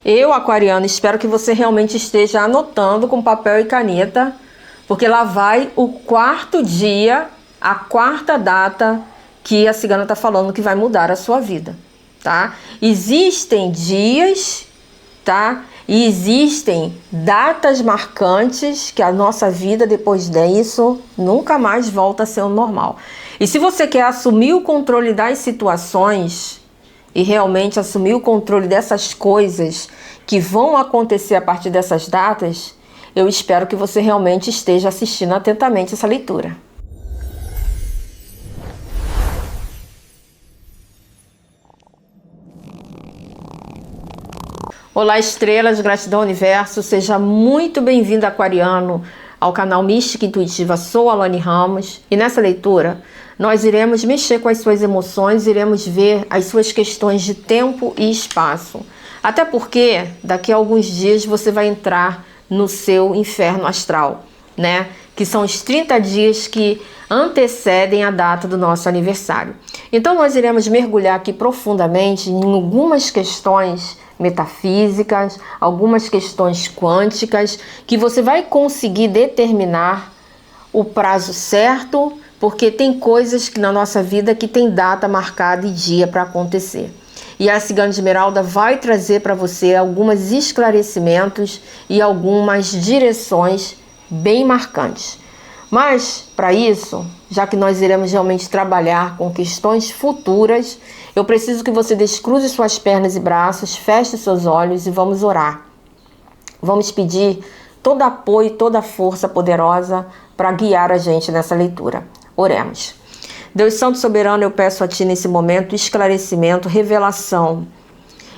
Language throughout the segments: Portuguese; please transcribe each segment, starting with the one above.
Eu, aquariano, espero que você realmente esteja anotando com papel e caneta, porque lá vai o quarto dia, a quarta data que a cigana está falando que vai mudar a sua vida, tá? Existem dias, tá? E existem datas marcantes que a nossa vida depois disso nunca mais volta a ser o normal. E se você quer assumir o controle das situações e realmente assumir o controle dessas coisas que vão acontecer a partir dessas datas, eu espero que você realmente esteja assistindo atentamente essa leitura. Olá, estrelas, gratidão, universo, seja muito bem-vindo, aquariano, ao canal Mística Intuitiva. Sou Alane Ramos e nessa leitura nós iremos mexer com as suas emoções, iremos ver as suas questões de tempo e espaço. Até porque daqui a alguns dias você vai entrar no seu inferno astral, né? Que são os 30 dias que antecedem a data do nosso aniversário. Então nós iremos mergulhar aqui profundamente em algumas questões metafísicas, algumas questões quânticas, que você vai conseguir determinar o prazo certo, porque tem coisas que na nossa vida que tem data marcada e dia para acontecer. E a Cigana Esmeralda vai trazer para você alguns esclarecimentos e algumas direções bem marcantes. Mas, para isso, já que nós iremos realmente trabalhar com questões futuras, eu preciso que você descruze suas pernas e braços, feche seus olhos e vamos orar. Vamos pedir todo apoio, toda força poderosa para guiar a gente nessa leitura. Oremos. Deus Santo Soberano, eu peço a Ti nesse momento esclarecimento, revelação.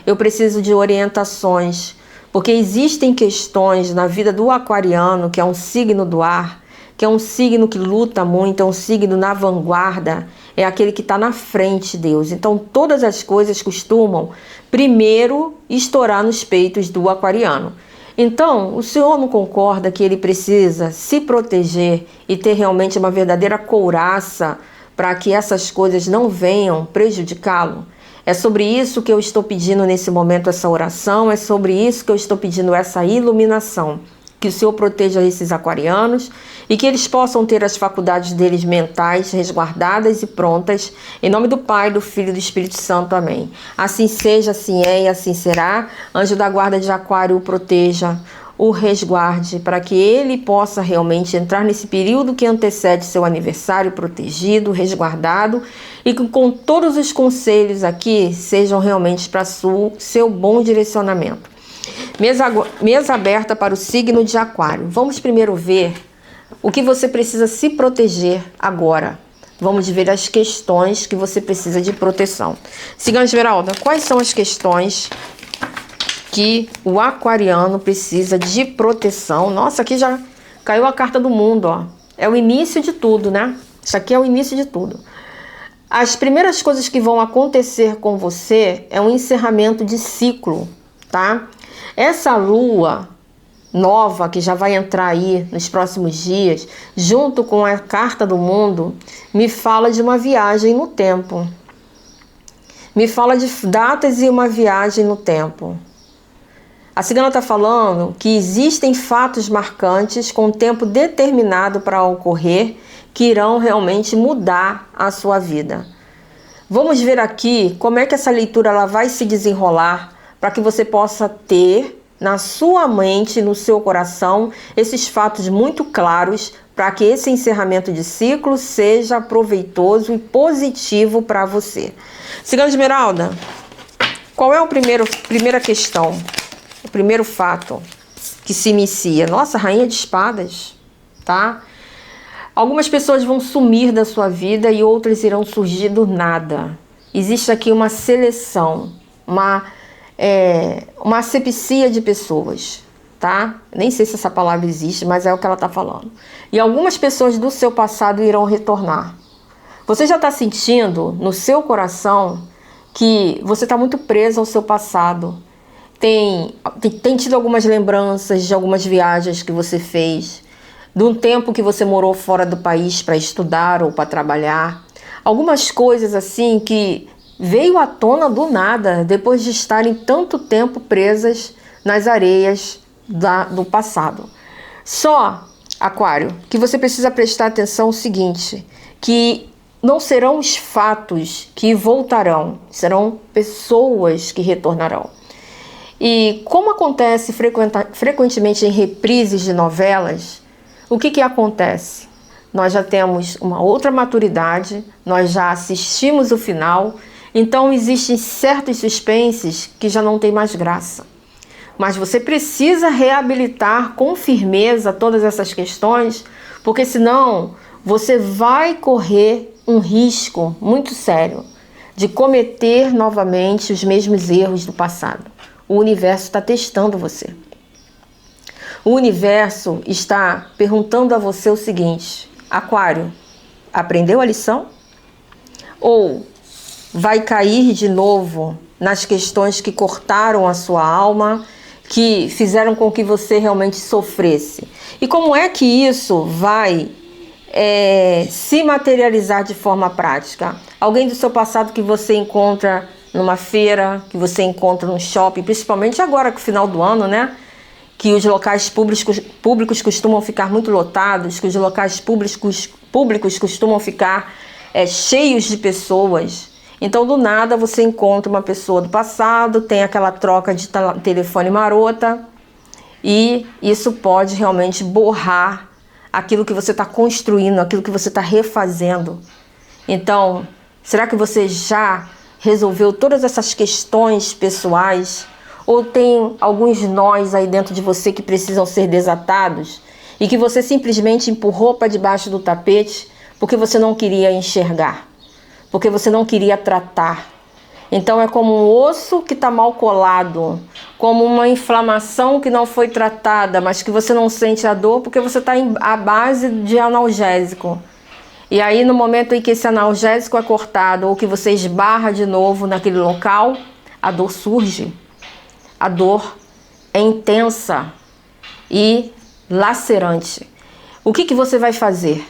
Eu preciso de orientações, porque existem questões na vida do aquariano, que é um signo do ar, que é um signo que luta muito, é um signo na vanguarda, é aquele que está na frente, Deus. Então todas as coisas costumam primeiro estourar nos peitos do aquariano. Então, o Senhor não concorda que ele precisa se proteger e ter realmente uma verdadeira couraça para que essas coisas não venham prejudicá-lo? É sobre isso que eu estou pedindo nesse momento essa oração, é sobre isso que eu estou pedindo essa iluminação. Que o Senhor proteja esses aquarianos e que eles possam ter as faculdades deles mentais resguardadas e prontas. Em nome do Pai, do Filho e do Espírito Santo. Amém. Assim seja, assim é e assim será. Anjo da guarda de Aquário o proteja, o resguarde, para que ele possa realmente entrar nesse período que antecede seu aniversário protegido, resguardado e que com todos os conselhos aqui sejam realmente para seu bom direcionamento. Mesa aberta para o signo de Aquário. Vamos primeiro ver o que você precisa se proteger agora. Vamos ver as questões que você precisa de proteção. Cigana Esmeralda, quais são as questões que o aquariano precisa de proteção? Nossa, aqui já caiu a carta do mundo, ó. É o início de tudo, né? Isso aqui é o início de tudo. As primeiras coisas que vão acontecer com você é um encerramento de ciclo, tá? Essa lua nova que já vai entrar aí nos próximos dias, junto com a carta do mundo, me fala de uma viagem no tempo. Me fala de datas e uma viagem no tempo. A cigana está falando que existem fatos marcantes com tempo determinado para ocorrer que irão realmente mudar a sua vida. Vamos ver aqui como é que essa leitura ela vai se desenrolar para que você possa ter na sua mente, no seu coração, esses fatos muito claros para que esse encerramento de ciclo seja proveitoso e positivo para você. Cigana Esmeralda, qual é a primeira questão? O primeiro fato que se inicia? Nossa, Rainha de Espadas, tá? Algumas pessoas vão sumir da sua vida e outras irão surgir do nada. Existe aqui uma seleção, uma asepsia de pessoas, tá? Nem sei se essa palavra existe, mas é o que ela está falando. E algumas pessoas do seu passado irão retornar. Você já está sentindo no seu coração que você está muito preso ao seu passado. Tem tido algumas lembranças de algumas viagens que você fez, de um tempo que você morou fora do país para estudar ou para trabalhar. Algumas coisas assim que veio à tona do nada, depois de estarem tanto tempo presas nas areias do passado. Só, Aquário, que você precisa prestar atenção o seguinte, que não serão os fatos que voltarão, serão pessoas que retornarão. E como acontece frequentemente em reprises de novelas, o que acontece? Nós já temos uma outra maturidade, nós já assistimos o final, então existem certos suspenses que já não tem mais graça. Mas você precisa reabilitar com firmeza todas essas questões, porque senão você vai correr um risco muito sério de cometer novamente os mesmos erros do passado. O universo está testando você. O universo está perguntando a você o seguinte: Aquário, aprendeu a lição? Ou vai cair de novo nas questões que cortaram a sua alma, que fizeram com que você realmente sofresse? E como é que isso vai se materializar de forma prática? Alguém do seu passado que você encontra numa feira, que você encontra no shopping, principalmente agora com o final do ano, né? Que os locais públicos costumam ficar muito lotados, que os locais públicos costumam ficar cheios de pessoas. Então, do nada, você encontra uma pessoa do passado, tem aquela troca de telefone marota, e isso pode realmente borrar aquilo que você está construindo, aquilo que você está refazendo. Então, será que você já resolveu todas essas questões pessoais? Ou tem alguns nós aí dentro de você que precisam ser desatados e que você simplesmente empurrou para debaixo do tapete porque você não queria enxergar, porque você não queria tratar? Então é como um osso que está mal colado, como uma inflamação que não foi tratada, mas que você não sente a dor porque você está à base de analgésico. E aí no momento em que esse analgésico é cortado ou que você esbarra de novo naquele local, a dor surge. A dor é intensa e lacerante. O que você vai fazer?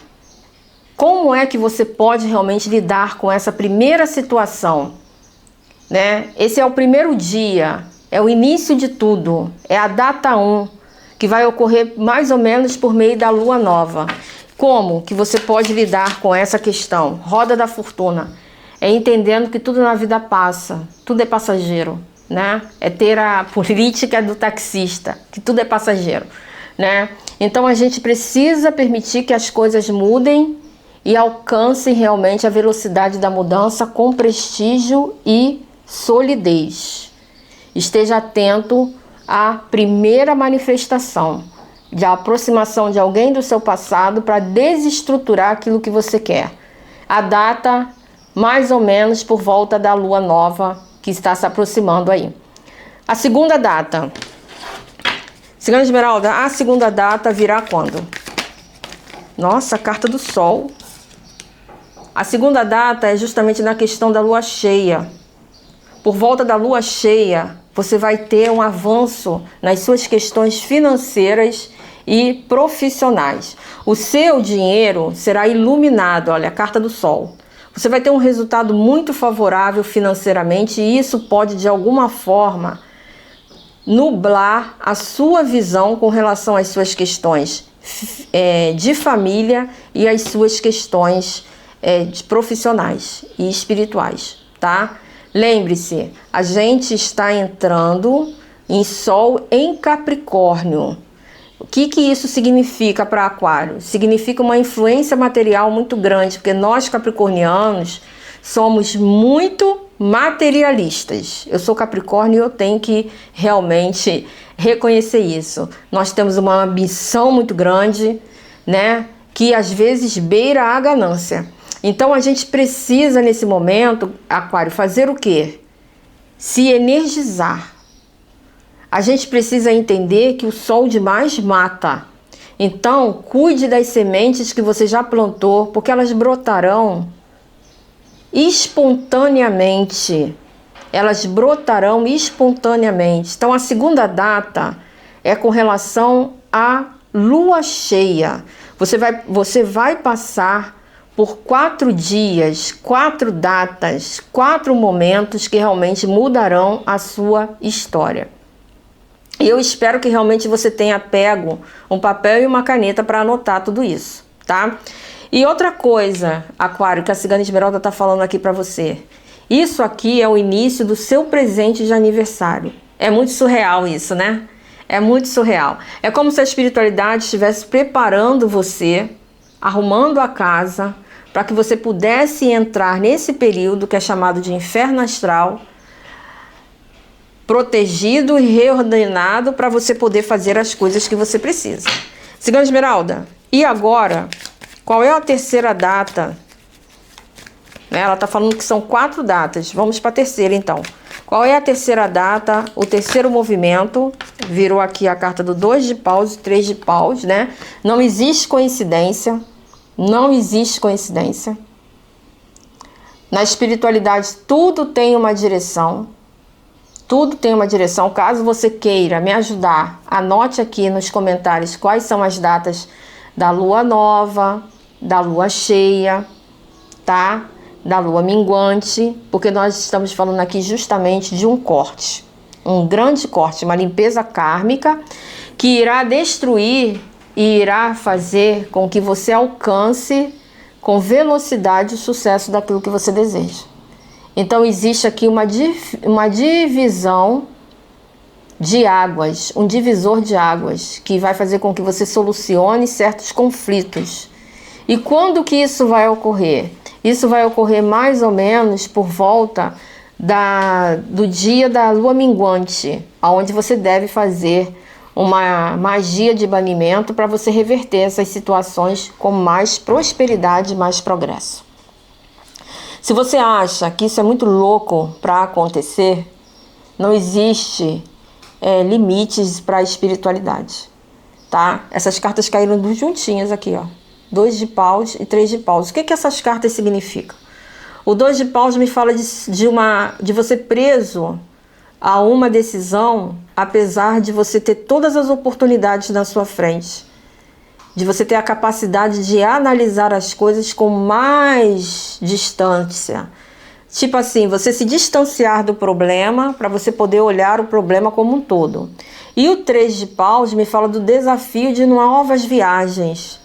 Como é que você pode realmente lidar com essa primeira situação? Né? Esse é o primeiro dia, é o início de tudo, é a data 1, que vai ocorrer mais ou menos por meio da lua nova. Como que você pode lidar com essa questão? Roda da fortuna. É entendendo que tudo na vida passa, tudo é passageiro, né? É ter a política do taxista, que tudo é passageiro, né? Então a gente precisa permitir que as coisas mudem e alcancem realmente a velocidade da mudança com prestígio e solidez. Esteja atento à primeira manifestação de aproximação de alguém do seu passado para desestruturar aquilo que você quer. A data, mais ou menos por volta da lua nova que está se aproximando aí. A segunda data. Cigana Esmeralda, a segunda data virá quando? Nossa, a carta do Sol. A segunda data é justamente na questão da lua cheia. Por volta da lua cheia, você vai ter um avanço nas suas questões financeiras e profissionais. O seu dinheiro será iluminado, olha, a carta do Sol. Você vai ter um resultado muito favorável financeiramente e isso pode, de alguma forma, nublar a sua visão com relação às suas questões de família e às suas questões profissionais e espirituais, tá? Lembre-se, a gente está entrando em Sol em Capricórnio. O que isso significa para Aquário? Significa uma influência material muito grande, porque nós capricornianos somos muito materialistas. Eu sou Capricórnio e eu tenho que realmente reconhecer isso. Nós temos uma ambição muito grande, né, que às vezes beira a ganância. Então a gente precisa nesse momento, Aquário, fazer o quê? Se energizar. A gente precisa entender que o sol demais mata. Então cuide das sementes que você já plantou, porque elas brotarão espontaneamente. Elas brotarão espontaneamente. Então a segunda data é com relação à lua cheia. Você vai passar por 4 dias, 4 datas, 4 momentos que realmente mudarão a sua história. E eu espero que realmente você tenha pego um papel e uma caneta para anotar tudo isso, tá? E outra coisa, Aquário, que a Cigana Esmeralda está falando aqui para você. Isso aqui é o início do seu presente de aniversário. É muito surreal isso, né? É muito surreal. É como se a espiritualidade estivesse preparando você, arrumando a casa, para que você pudesse entrar nesse período que é chamado de inferno astral, protegido e reordenado para você poder fazer as coisas que você precisa. Cigana Esmeralda, e agora, qual é a terceira data? Ela está falando que são 4 datas. Vamos para a terceira, então. Qual é a terceira data? O terceiro movimento. Virou aqui a carta do 2 de paus e 3 de paus, né? Não existe coincidência. Não existe coincidência. Na espiritualidade, tudo tem uma direção. Tudo tem uma direção. Caso você queira me ajudar, anote aqui nos comentários quais são as datas da lua nova, da lua cheia, tá? Da lua minguante, porque nós estamos falando aqui justamente de um corte, um grande corte, uma limpeza kármica que irá destruir e irá fazer com que você alcance com velocidade o sucesso daquilo que você deseja. Então existe aqui uma divisão de águas, um divisor de águas que vai fazer com que você solucione certos conflitos. E quando que isso vai ocorrer? Isso vai ocorrer mais ou menos por volta do dia da lua minguante, onde você deve fazer uma magia de banimento para você reverter essas situações com mais prosperidade e mais progresso. Se você acha que isso é muito louco para acontecer, não existe limites para a espiritualidade, tá? Essas cartas caíram juntinhas aqui, ó. 2 de paus e 3 de paus. O que essas cartas significam? O 2 de paus me fala de você preso a uma decisão, apesar de você ter todas as oportunidades na sua frente. De você ter a capacidade de analisar as coisas com mais distância. Tipo assim, você se distanciar do problema para você poder olhar o problema como um todo. E o 3 de paus me fala do desafio de novas viagens.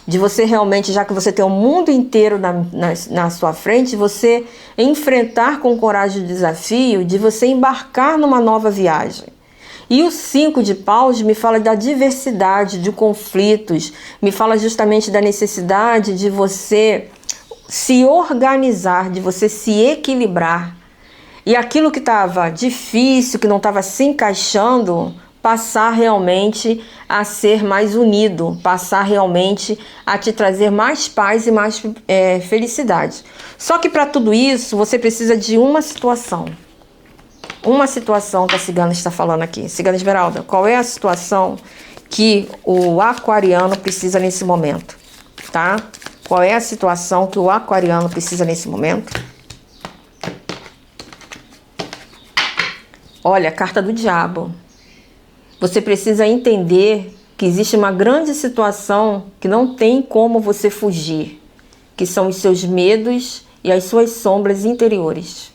De você realmente, já que você tem o mundo inteiro na sua frente, você enfrentar com coragem o desafio de você embarcar numa nova viagem. E o 5 de paus me fala da diversidade, de conflitos, me fala justamente da necessidade de você se organizar, de você se equilibrar. E aquilo que estava difícil, que não estava se encaixando, passar realmente a ser mais unido, passar realmente a te trazer mais paz e mais felicidade. Só que para tudo isso, você precisa de uma situação. Uma situação que a Cigana está falando aqui. Cigana Esmeralda, qual é a situação que o aquariano precisa nesse momento? Tá? Qual é a situação que o aquariano precisa nesse momento? Olha, a carta do diabo. Você precisa entender que existe uma grande situação que não tem como você fugir, que são os seus medos e as suas sombras interiores.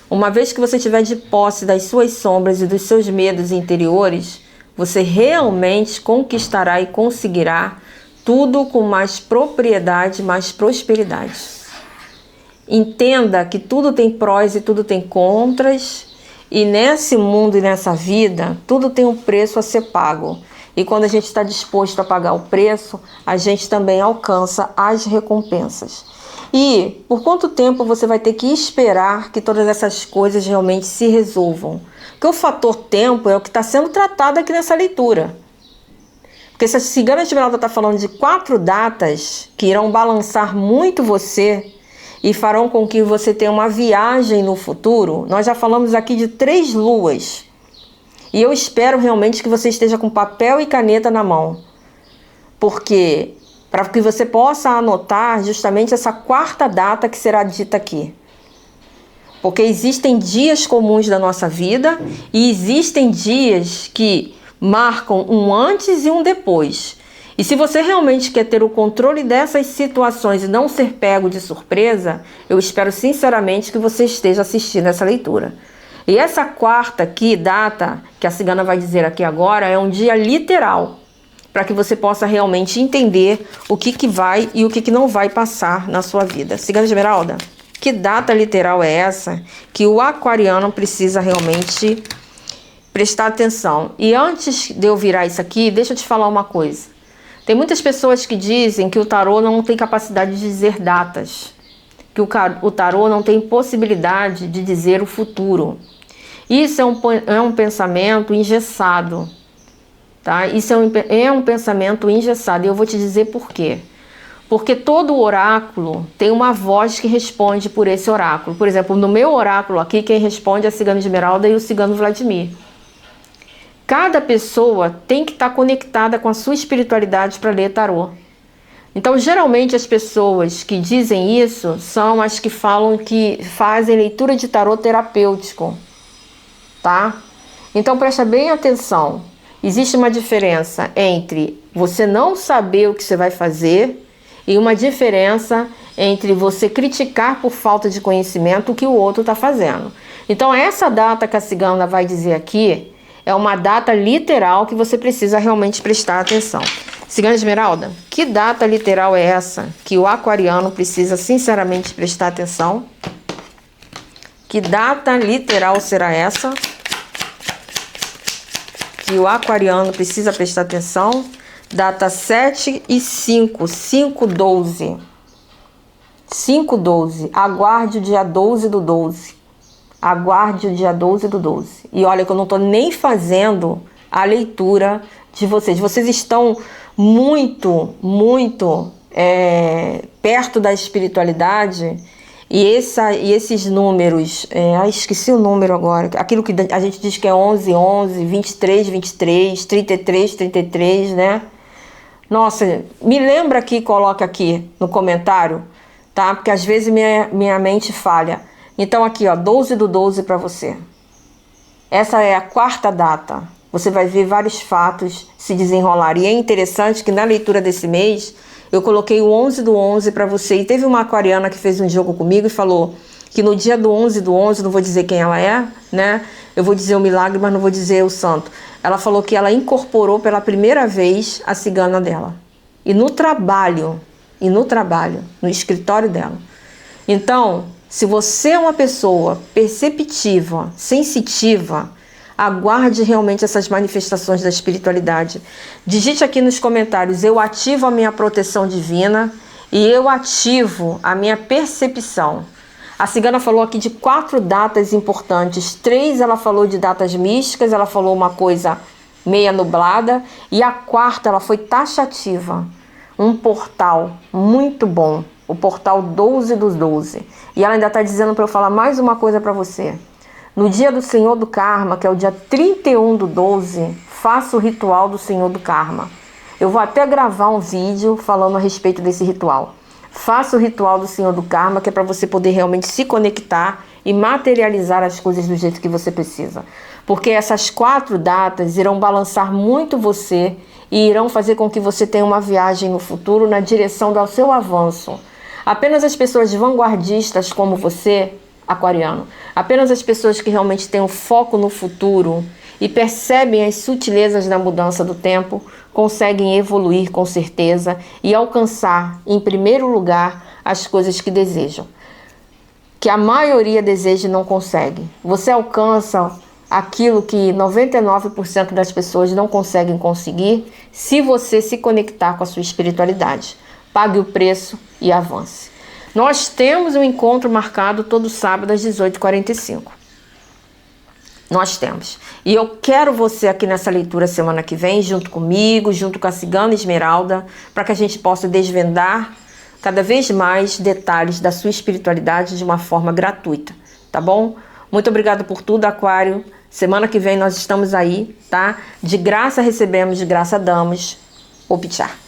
Uma vez que você estiver de posse das suas sombras e dos seus medos interiores, você realmente conquistará e conseguirá tudo com mais propriedade, mais prosperidade. Entenda que tudo tem prós e tudo tem contras. E nesse mundo e nessa vida, tudo tem um preço a ser pago. E quando a gente está disposto a pagar o preço, a gente também alcança as recompensas. E por quanto tempo você vai ter que esperar que todas essas coisas realmente se resolvam? Porque o fator tempo é o que está sendo tratado aqui nessa leitura. Porque se a Cigana Esmeralda está falando de 4 datas que irão balançar muito você e farão com que você tenha uma viagem no futuro, nós já falamos aqui de 3 luas. E eu espero realmente que você esteja com papel e caneta na mão. Porque para que você possa anotar justamente essa 4ª data que será dita aqui. Porque existem dias comuns da nossa vida e existem dias que marcam um antes e um depois. E se você realmente quer ter o controle dessas situações e não ser pego de surpresa, eu espero sinceramente que você esteja assistindo essa leitura. E essa quarta aqui, data, que a cigana vai dizer aqui agora, é um dia literal, para que você possa realmente entender o que vai e o que não vai passar na sua vida. Cigana Esmeralda, que data literal é essa que o aquariano precisa realmente prestar atenção? E antes de eu virar isso aqui, deixa eu te falar uma coisa. Tem muitas pessoas que dizem que o tarô não tem capacidade de dizer datas, que o tarô não tem possibilidade de dizer o futuro. Isso é um pensamento engessado, tá? Isso é um pensamento engessado, e eu vou te dizer por quê. Porque todo oráculo tem uma voz que responde por esse oráculo. Por exemplo, no meu oráculo aqui, quem responde é a cigana Esmeralda e o cigano Vladimir. Cada pessoa tem que estar conectada com a sua espiritualidade para ler tarô. Então, geralmente, as pessoas que dizem isso são as que falam que fazem leitura de tarô terapêutico, tá? Então, presta bem atenção. Existe uma diferença entre você não saber o que você vai fazer e uma diferença entre você criticar por falta de conhecimento o que o outro está fazendo. Então, essa data que a cigana vai dizer aqui é uma data literal que você precisa realmente prestar atenção. Cigana Esmeralda, que data literal é essa que o aquariano precisa sinceramente prestar atenção? Que data literal será essa que o aquariano precisa prestar atenção? Data 7 e 5, 5/12. 5/12. Aguarde o dia 12 do 12. Aguarde o dia 12 do 12. E olha que eu não estou nem fazendo a leitura de vocês. Vocês estão muito perto da espiritualidade. E esses números, esqueci o número agora. Aquilo que a gente diz que é 11, 11, 23, 23, 33, 33, né? Nossa, me lembra aqui, coloca aqui no comentário, tá? Porque às vezes minha mente falha. Então aqui, ó, 12 do 12 para você. Essa é a quarta data. Você vai ver vários fatos se desenrolar. E é interessante que na leitura desse mês, eu coloquei o 11 do 11 para você. E teve uma aquariana que fez um jogo comigo e falou que no dia do 11 do 11, não vou dizer quem ela é, né? Eu vou dizer o milagre, mas não vou dizer o santo. Ela falou que ela incorporou pela primeira vez a cigana dela. E no trabalho, no escritório dela. Então, se você é uma pessoa perceptiva, sensitiva, aguarde realmente essas manifestações da espiritualidade. Digite aqui nos comentários: eu ativo a minha proteção divina e eu ativo a minha percepção. A cigana falou aqui de 4 datas importantes. 3 ela falou de datas místicas, ela falou uma coisa meia nublada. E a 4ª ela foi taxativa. Um portal muito bom. O portal 12 dos 12. E ela ainda está dizendo para eu falar mais uma coisa para você. No dia do Senhor do Karma, que é o dia 31 do 12, faça o ritual do Senhor do Karma. Eu vou até gravar um vídeo falando a respeito desse ritual. Faça o ritual do Senhor do Karma, que é para você poder realmente se conectar e materializar as coisas do jeito que você precisa. Porque essas 4 datas irão balançar muito você e irão fazer com que você tenha uma viagem no futuro na direção do seu avanço. Apenas as pessoas vanguardistas como você, aquariano, apenas as pessoas que realmente têm um foco no futuro e percebem as sutilezas da mudança do tempo, conseguem evoluir com certeza e alcançar, em primeiro lugar, as coisas que desejam. Que a maioria deseja e não consegue. Você alcança aquilo que 99% das pessoas não conseguem conseguir se você se conectar com a sua espiritualidade. Pague o preço e avance. Nós temos um encontro marcado todo sábado às 18h45. Nós temos. E eu quero você aqui nessa leitura semana que vem, junto comigo, junto com a cigana Esmeralda, para que a gente possa desvendar cada vez mais detalhes da sua espiritualidade de uma forma gratuita, tá bom? Muito obrigada por tudo, Aquário. Semana que vem nós estamos aí, tá? De graça recebemos, de graça damos. Opchar.